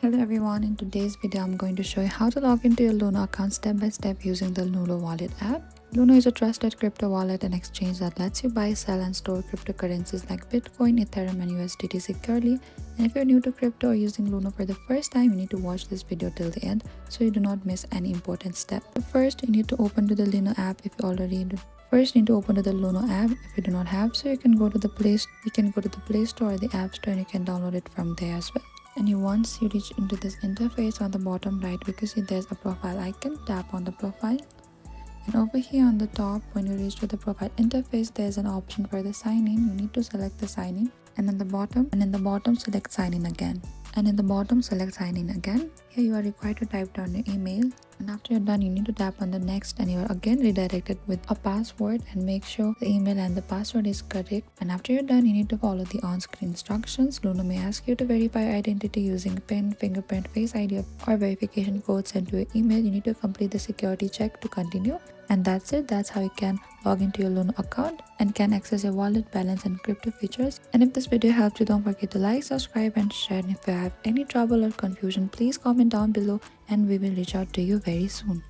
Hello everyone, in today's video I'm going to show you how to log into your Luno account step by step using the Luno wallet app. Luno is a trusted crypto wallet and exchange that lets you buy, sell and store cryptocurrencies like Bitcoin, Ethereum and USDT securely. And if you're new to crypto or using Luno for the first time, you need to watch this video till the end so you do not miss any important step. First, you need to open to the Luno app if you already do. First, you need to open to the Luno app if you do not have, so you can go to the Play Store or the App Store and you can download it from there as well. And once you reach into this interface, on the bottom right you can see there's a profile icon. Tap on the profile, and over here on the top, when you reach to the profile interface, there's an option for the sign in. You need to select the sign in, and in the bottom select sign in again, Here you are required to type down your email, and after you're done you need to tap on the next, and you are again redirected with a password, and make sure the email and the password is correct. And after you're done, you need to follow the on-screen instructions. Luno may ask you to verify your identity using PIN, fingerprint, Face ID or verification code sent to your email. You need to complete the security check to continue, and that's it. That's how you can log into your Luno account and can access your wallet balance and crypto features. And if this video helped you, don't forget to like, subscribe and share. And if you have any trouble or confusion, please comment down below and we will reach out to you very soon.